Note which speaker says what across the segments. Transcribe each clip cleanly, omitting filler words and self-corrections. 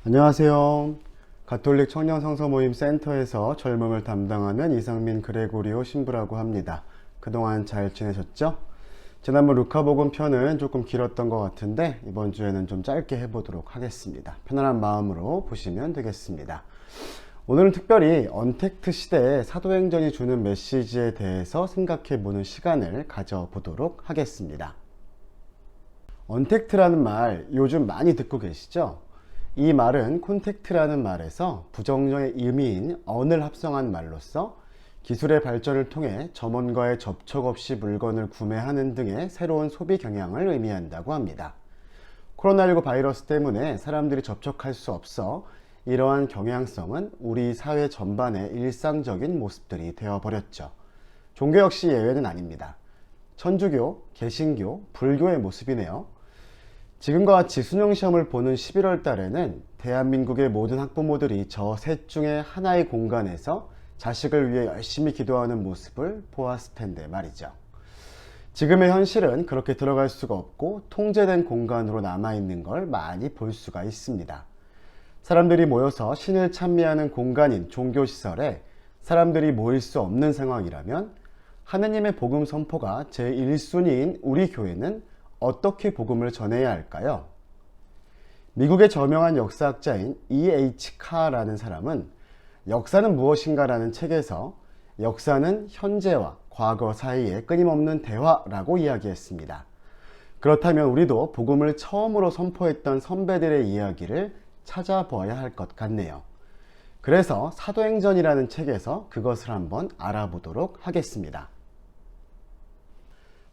Speaker 1: 안녕하세요. 가톨릭 청년 성서 모임 센터에서 젊음을 담당하는 이상민 그레고리오 신부라고 합니다. 그동안 잘 지내셨죠? 지난번 루카복음 편은 조금 길었던 것 같은데 이번 주에는 좀 짧게 해보도록 하겠습니다. 편안한 마음으로 보시면 되겠습니다. 오늘은 특별히 언택트 시대에 사도행전이 주는 메시지에 대해서 생각해보는 시간을 가져보도록 하겠습니다. 언택트라는 말 요즘 많이 듣고 계시죠? 이 말은 콘택트라는 말에서 부정형의 의미인 언을 합성한 말로서 기술의 발전을 통해 점원과의 접촉 없이 물건을 구매하는 등의 새로운 소비 경향을 의미한다고 합니다. 코로나19 바이러스 때문에 사람들이 접촉할 수 없어 이러한 경향성은 우리 사회 전반의 일상적인 모습들이 되어버렸죠. 종교 역시 예외는 아닙니다. 천주교, 개신교, 불교의 모습이네요. 지금과 같이 수능시험을 보는 11월 달에는 대한민국의 모든 학부모들이 저 셋 중에 하나의 공간에서 자식을 위해 열심히 기도하는 모습을 보았을 텐데 말이죠. 지금의 현실은 그렇게 들어갈 수가 없고 통제된 공간으로 남아있는 걸 많이 볼 수가 있습니다. 사람들이 모여서 신을 찬미하는 공간인 종교시설에 사람들이 모일 수 없는 상황이라면 하느님의 복음 선포가 제1순위인 우리 교회는 어떻게 복음을 전해야 할까요? 미국의 저명한 역사학자인 E.H. 카라는 사람은 역사는 무엇인가 라는 책에서 역사는 현재와 과거 사이에 끊임없는 대화라고 이야기했습니다. 그렇다면 우리도 복음을 처음으로 선포했던 선배들의 이야기를 찾아보아야 할 것 같네요. 그래서 사도행전이라는 책에서 그것을 한번 알아보도록 하겠습니다.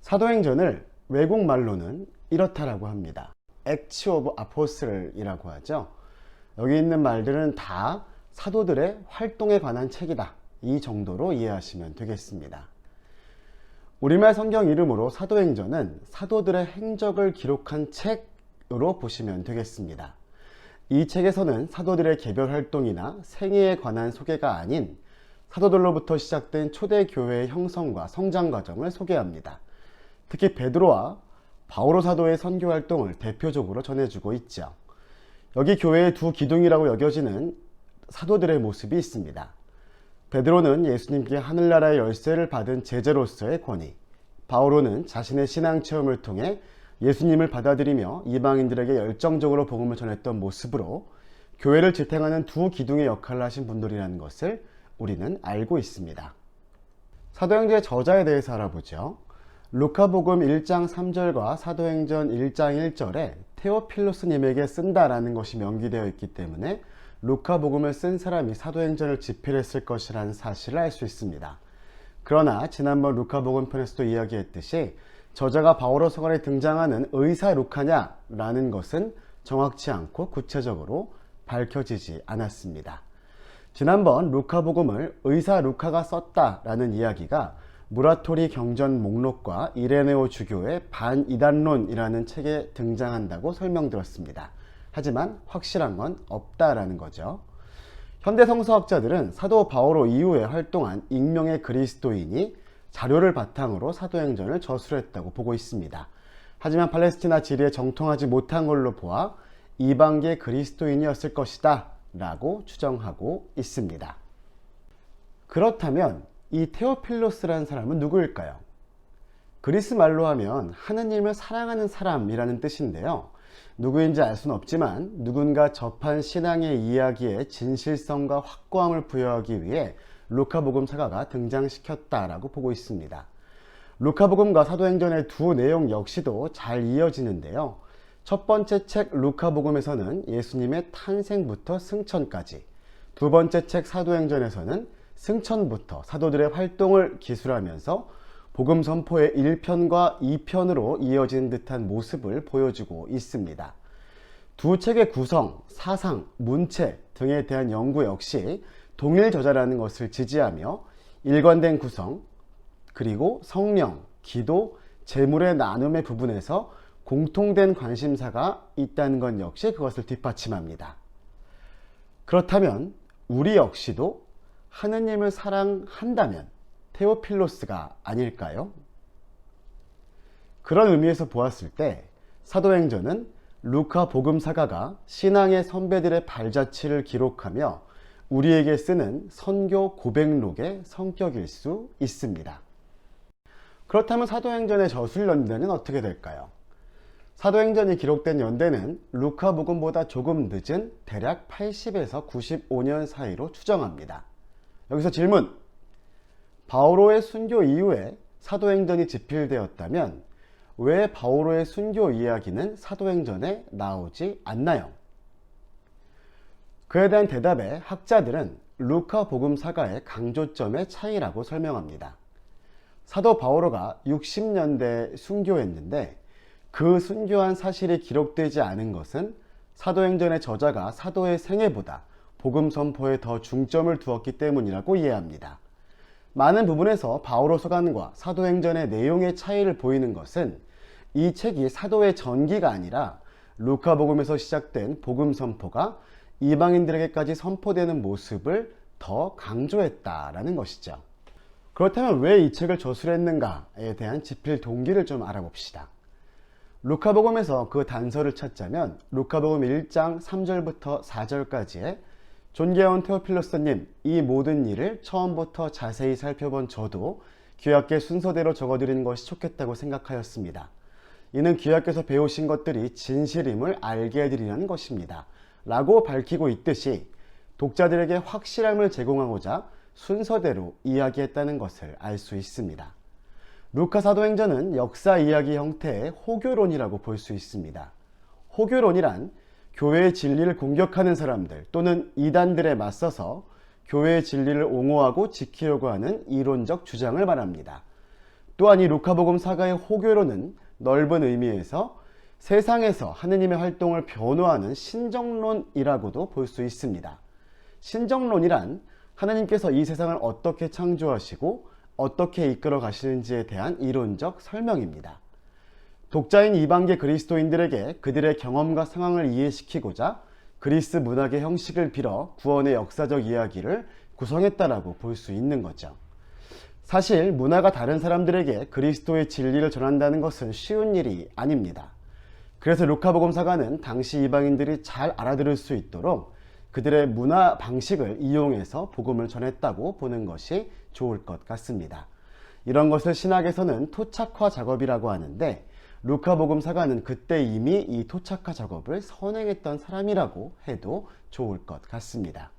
Speaker 1: 사도행전을 외국말로는 이렇다라고 합니다. Acts of Apostles이라고 하죠. 여기 있는 말들은 다 사도들의 활동에 관한 책이다. 이 정도로 이해하시면 되겠습니다. 우리말 성경 이름으로 사도행전은 사도들의 행적을 기록한 책으로 보시면 되겠습니다. 이 책에서는 사도들의 개별 활동이나 생애에 관한 소개가 아닌 사도들로부터 시작된 초대교회의 형성과 성장 과정을 소개합니다. 특히 베드로와 바오로 사도의 선교 활동을 대표적으로 전해주고 있죠. 여기 교회의 두 기둥이라고 여겨지는 사도들의 모습이 있습니다. 베드로는 예수님께 하늘나라의 열쇠를 받은 제자로서의 권위, 바오로는 자신의 신앙 체험을 통해 예수님을 받아들이며 이방인들에게 열정적으로 복음을 전했던 모습으로 교회를 지탱하는 두 기둥의 역할을 하신 분들이라는 것을 우리는 알고 있습니다. 사도행전의 저자에 대해서 알아보죠. 루카복음 1장 3절과 사도행전 1장 1절에 테오필로스님에게 쓴다라는 것이 명기되어 있기 때문에 루카복음을 쓴 사람이 사도행전을 집필했을 것이라는 사실을 알 수 있습니다. 그러나 지난번 루카복음 편에서도 이야기했듯이 저자가 바오로 서간에 등장하는 의사 루카냐라는 것은 정확치 않고 구체적으로 밝혀지지 않았습니다. 지난번 루카복음을 의사 루카가 썼다라는 이야기가 무라토리 경전 목록과 이레네오 주교의 반이단론이라는 책에 등장한다고 설명드렸습니다. 하지만 확실한 건 없다라는 거죠. 현대 성서학자들은 사도 바오로 이후에 활동한 익명의 그리스도인이 자료를 바탕으로 사도행전을 저술했다고 보고 있습니다. 하지만 팔레스티나 지리에 정통하지 못한 걸로 보아 이방계 그리스도인이었을 것이다 라고 추정하고 있습니다. 그렇다면 이 테오필로스라는 사람은 누구일까요? 그리스 말로 하면 하느님을 사랑하는 사람이라는 뜻인데요. 누구인지 알 수는 없지만 누군가 접한 신앙의 이야기에 진실성과 확고함을 부여하기 위해 루카복음 사가가 등장시켰다라고 보고 있습니다. 루카복음과 사도행전의 두 내용 역시도 잘 이어지는데요. 첫 번째 책 루카복음에서는 예수님의 탄생부터 승천까지, 두 번째 책 사도행전에서는 승천부터 사도들의 활동을 기술하면서 복음 선포의 1편과 2편으로 이어진 듯한 모습을 보여주고 있습니다. 두 책의 구성, 사상, 문체 등에 대한 연구 역시 동일 저자라는 것을 지지하며 일관된 구성, 그리고 성령, 기도, 재물의 나눔의 부분에서 공통된 관심사가 있다는 것 역시 그것을 뒷받침합니다. 그렇다면 우리 역시도 하느님을 사랑한다면 테오필로스가 아닐까요? 그런 의미에서 보았을 때 사도행전은 루카 복음사가가 신앙의 선배들의 발자취를 기록하며 우리에게 쓰는 선교 고백록의 성격일 수 있습니다. 그렇다면 사도행전의 저술 연대는 어떻게 될까요? 사도행전이 기록된 연대는 루카복음보다 조금 늦은 대략 80에서 95년 사이로 추정합니다. 여기서 질문! 바오로의 순교 이후에 사도행전이 집필되었다면 왜 바오로의 순교 이야기는 사도행전에 나오지 않나요? 그에 대한 대답에 학자들은 루카복음사가의 강조점의 차이라고 설명합니다. 사도 바오로가 60년대에 순교했는데 그 순교한 사실이 기록되지 않은 것은 사도행전의 저자가 사도의 생애보다 복음 선포에 더 중점을 두었기 때문이라고 이해합니다. 많은 부분에서 바오로 서간과 사도행전의 내용의 차이를 보이는 것은 이 책이 사도의 전기가 아니라 루카복음에서 시작된 복음 선포가 이방인들에게까지 선포되는 모습을 더 강조했다라는 것이죠. 그렇다면 왜 이 책을 저술했는가에 대한 집필 동기를 좀 알아봅시다. 루카복음에서 그 단서를 찾자면 루카복음 1장 3절부터 4절까지의 존귀한 테오필로스님, 이 모든 일을 처음부터 자세히 살펴본 저도 귀하께 순서대로 적어드리는 것이 좋겠다고 생각하였습니다. 이는 귀하께서 배우신 것들이 진실임을 알게 해드리려는 것입니다. 라고 밝히고 있듯이 독자들에게 확실함을 제공하고자 순서대로 이야기했다는 것을 알 수 있습니다. 루카 사도행전은 역사 이야기 형태의 호교론이라고 볼 수 있습니다. 호교론이란 교회의 진리를 공격하는 사람들 또는 이단들에 맞서서 교회의 진리를 옹호하고 지키려고 하는 이론적 주장을 말합니다. 또한 이 루카복음 사가의 호교론은 넓은 의미에서 세상에서 하느님의 활동을 변호하는 신정론이라고도 볼 수 있습니다. 신정론이란 하나님께서 이 세상을 어떻게 창조하시고 어떻게 이끌어 가시는지에 대한 이론적 설명입니다. 독자인 이방계 그리스도인들에게 그들의 경험과 상황을 이해시키고자 그리스 문학의 형식을 빌어 구원의 역사적 이야기를 구성했다라고 볼 수 있는 거죠. 사실 문화가 다른 사람들에게 그리스도의 진리를 전한다는 것은 쉬운 일이 아닙니다. 그래서 루카복음사가는 당시 이방인들이 잘 알아들을 수 있도록 그들의 문화 방식을 이용해서 복음을 전했다고 보는 것이 좋을 것 같습니다. 이런 것을 신학에서는 토착화 작업이라고 하는데 루카복음사가는 그때 이미 이 토착화 작업을 선행했던 사람이라고 해도 좋을 것 같습니다.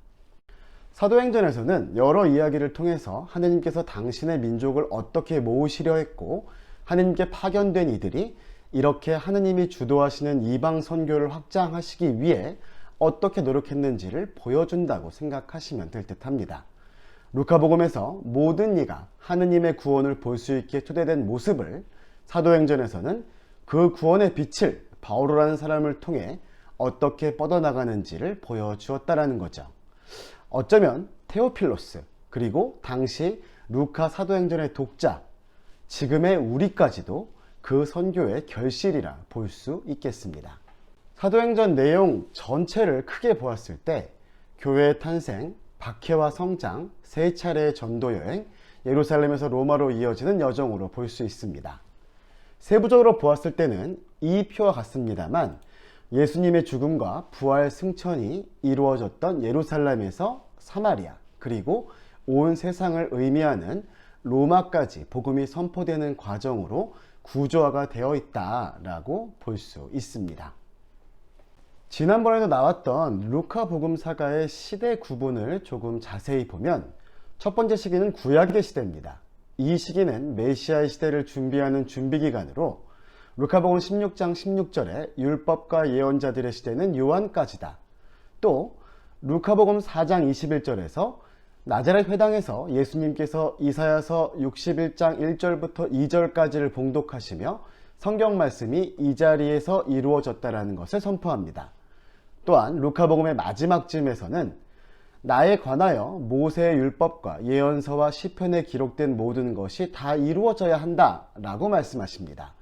Speaker 1: 사도행전에서는 여러 이야기를 통해서 하느님께서 당신의 민족을 어떻게 모으시려 했고 하느님께 파견된 이들이 이렇게 하느님이 주도하시는 이방 선교를 확장하시기 위해 어떻게 노력했는지를 보여준다고 생각하시면 될 듯 합니다. 루카복음에서 모든 이가 하느님의 구원을 볼 수 있게 초대된 모습을 사도행전에서는 그 구원의 빛을 바오로라는 사람을 통해 어떻게 뻗어나가는지를 보여주었다라는 거죠. 어쩌면 테오필로스 그리고 당시 루카 사도행전의 독자 지금의 우리까지도 그 선교의 결실이라 볼 수 있겠습니다. 사도행전 내용 전체를 크게 보았을 때 교회의 탄생, 박해와 성장, 세 차례의 전도 여행, 예루살렘에서 로마로 이어지는 여정으로 볼 수 있습니다. 세부적으로 보았을 때는 이 표와 같습니다만 예수님의 죽음과 부활 승천이 이루어졌던 예루살렘에서 사마리아 그리고 온 세상을 의미하는 로마까지 복음이 선포되는 과정으로 구조화가 되어 있다라고 볼 수 있습니다. 지난번에도 나왔던 루카 복음사가의 시대 구분을 조금 자세히 보면 첫 번째 시기는 구약의 시대입니다. 이 시기는 메시아의 시대를 준비하는 준비기간으로 루카복음 16장 16절에 율법과 예언자들의 시대는 요한까지다. 또 루카복음 4장 21절에서 나자렛 회당에서 예수님께서 이사야서 61장 1절부터 2절까지를 봉독하시며 성경 말씀이 이 자리에서 이루어졌다라는 것을 선포합니다. 또한 루카복음의 마지막 쯤에서는 나에 관하여 모세의 율법과 예언서와 시편에 기록된 모든 것이 다 이루어져야 한다 라고 말씀하십니다.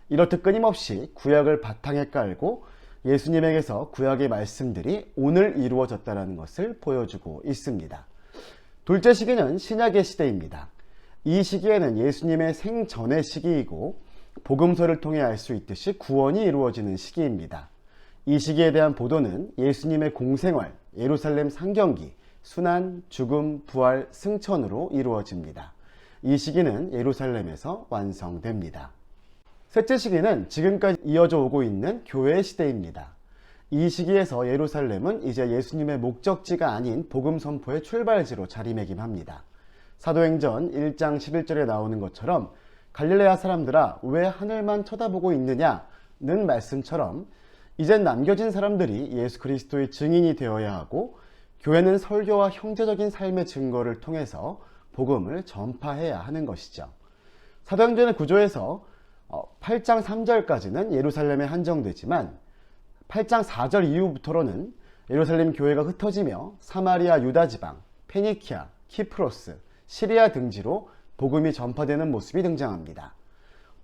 Speaker 1: 이렇듯 끊임없이 구약을 바탕에 깔고 예수님에게서 구약의 말씀들이 오늘 이루어졌다는 것을 보여주고 있습니다. 둘째 시기는 신약의 시대입니다. 이 시기에는 예수님의 생전의 시기이고 복음서를 통해 알 수 있듯이 구원이 이루어지는 시기입니다. 이 시기에 대한 보도는 예수님의 공생활, 예루살렘 상경기, 순환, 죽음, 부활, 승천으로 이루어집니다. 이 시기는 예루살렘에서 완성됩니다. 셋째 시기는 지금까지 이어져 오고 있는 교회 시대입니다. 이 시기에서 예루살렘은 이제 예수님의 목적지가 아닌 복음 선포의 출발지로 자리매김합니다. 사도행전 1장 11절에 나오는 것처럼 갈릴레아 사람들아 왜 하늘만 쳐다보고 있느냐는 말씀처럼 이젠 남겨진 사람들이 예수 그리스도의 증인이 되어야 하고 교회는 설교와 형제적인 삶의 증거를 통해서 복음을 전파해야 하는 것이죠. 사도행전의 구조에서 8장 3절까지는 예루살렘에 한정되지만 8장 4절 이후부터로는 예루살렘 교회가 흩어지며 사마리아 유다 지방, 페니키아, 키프로스, 시리아 등지로 복음이 전파되는 모습이 등장합니다.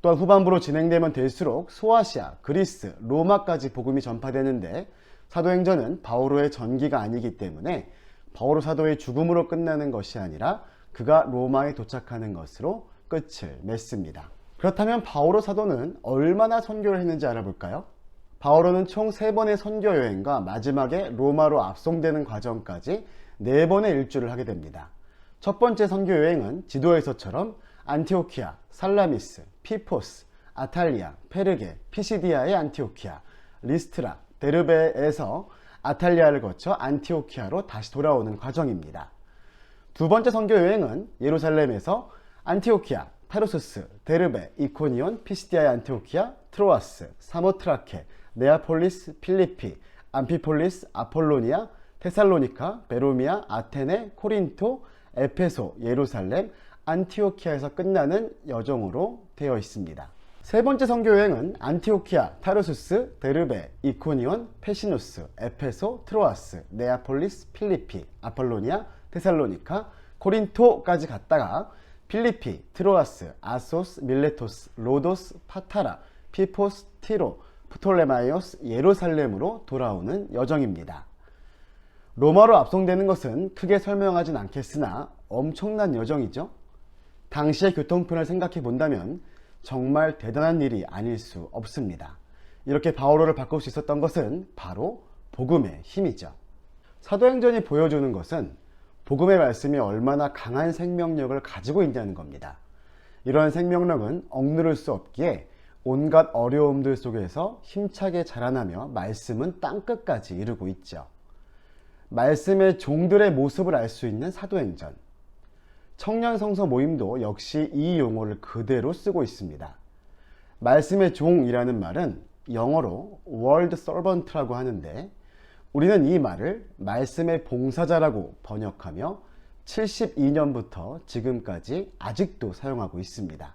Speaker 1: 또한 후반부로 진행되면 될수록 소아시아, 그리스, 로마까지 복음이 전파되는데 사도행전은 바오로의 전기가 아니기 때문에 바오로 사도의 죽음으로 끝나는 것이 아니라 그가 로마에 도착하는 것으로 끝을 맺습니다. 그렇다면 바오로 사도는 얼마나 선교를 했는지 알아볼까요? 바오로는 총 3번의 선교 여행과 마지막에 로마로 압송되는 과정까지 4번의 일주를 하게 됩니다. 첫 번째 선교 여행은 지도에서처럼 안티오키아, 살라미스, 피포스, 아탈리아, 페르게, 피시디아의 안티오키아, 리스트라, 데르베에서 아탈리아를 거쳐 안티오키아로 다시 돌아오는 과정입니다. 두 번째 선교 여행은 예루살렘에서 안티오키아, 타르수스, 데르베, 이코니온, 피시디아의 안티오키아, 트로아스, 사모트라케, 네아폴리스, 필리피, 암피폴리스, 아폴로니아, 테살로니카, 베로미아, 아테네, 코린토, 에페소, 예루살렘, 안티오키아에서 끝나는 여정으로 되어 있습니다. 세 번째 선교 여행은 안티오키아, 타르수스, 데르베, 이코니온, 페시누스, 에페소, 트로아스, 네아폴리스, 필리피, 아폴로니아, 테살로니카, 코린토까지 갔다가 필리피, 트로아스, 아소스, 밀레토스, 로도스, 파타라, 피포스, 티로, 프톨레마이오스, 예루살렘으로 돌아오는 여정입니다. 로마로 압송되는 것은 크게 설명하진 않겠으나 엄청난 여정이죠. 당시의 교통편을 생각해 본다면 정말 대단한 일이 아닐 수 없습니다. 이렇게 바오로를 바꿀 수 있었던 것은 바로 복음의 힘이죠. 사도행전이 보여주는 것은 복음의 말씀이 얼마나 강한 생명력을 가지고 있냐는 겁니다. 이러한 생명력은 억누를 수 없기에 온갖 어려움들 속에서 힘차게 자라나며 말씀은 땅끝까지 이루고 있죠. 말씀의 종들의 모습을 알 수 있는 사도행전. 청년 성서 모임도 역시 이 용어를 그대로 쓰고 있습니다. 말씀의 종이라는 말은 영어로 word servant라고 하는데 우리는 이 말을 말씀의 봉사자라고 번역하며 72년부터 지금까지 아직도 사용하고 있습니다.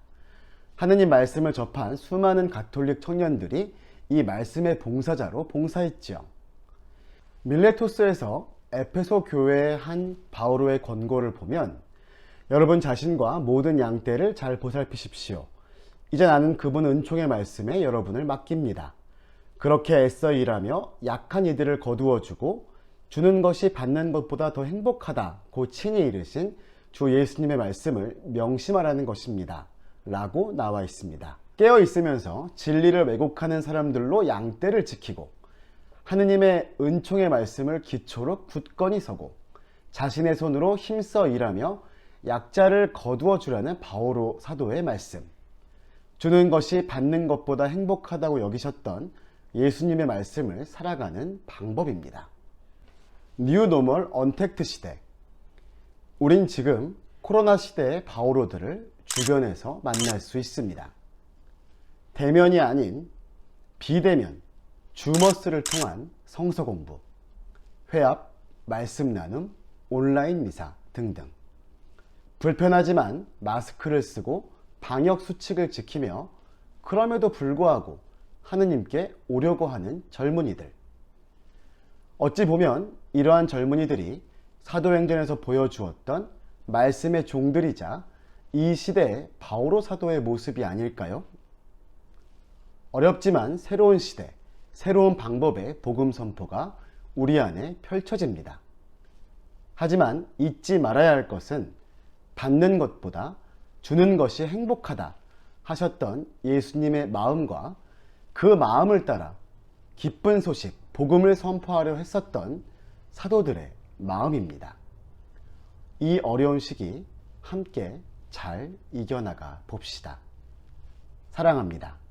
Speaker 1: 하느님 말씀을 접한 수많은 가톨릭 청년들이 이 말씀의 봉사자로 봉사했죠. 밀레토스에서 에페소 교회에 한 바오로의 권고를 보면 여러분 자신과 모든 양떼를 잘 보살피십시오. 이제 나는 그분 은총의 말씀에 여러분을 맡깁니다. 그렇게 애써 일하며 약한 이들을 거두어주고 주는 것이 받는 것보다 더 행복하다고 친히 이르신 주 예수님의 말씀을 명심하라는 것입니다. 라고 나와 있습니다. 깨어 있으면서 진리를 왜곡하는 사람들로 양떼를 지키고 하느님의 은총의 말씀을 기초로 굳건히 서고 자신의 손으로 힘써 일하며 약자를 거두어 주라는 바오로 사도의 말씀. 주는 것이 받는 것보다 행복하다고 여기셨던 예수님의 말씀을 살아가는 방법입니다. 뉴노멀 언택트 시대. 우린 지금 코로나 시대의 바오로들을 주변에서 만날 수 있습니다. 대면이 아닌 비대면, 줌머스를 통한 성서 공부, 회합, 말씀 나눔, 온라인 미사 등등. 불편하지만 마스크를 쓰고 방역 수칙을 지키며 그럼에도 불구하고 하느님께 오려고 하는 젊은이들. 어찌 보면 이러한 젊은이들이 사도행전에서 보여주었던 말씀의 종들이자 이 시대의 바오로 사도의 모습이 아닐까요? 어렵지만 새로운 시대, 새로운 방법의 복음 선포가 우리 안에 펼쳐집니다. 하지만 잊지 말아야 할 것은 받는 것보다 주는 것이 행복하다 하셨던 예수님의 마음과 그 마음을 따라 기쁜 소식, 복음을 선포하려 했었던 사도들의 마음입니다. 이 어려운 시기 함께 잘 이겨나가 봅시다. 사랑합니다.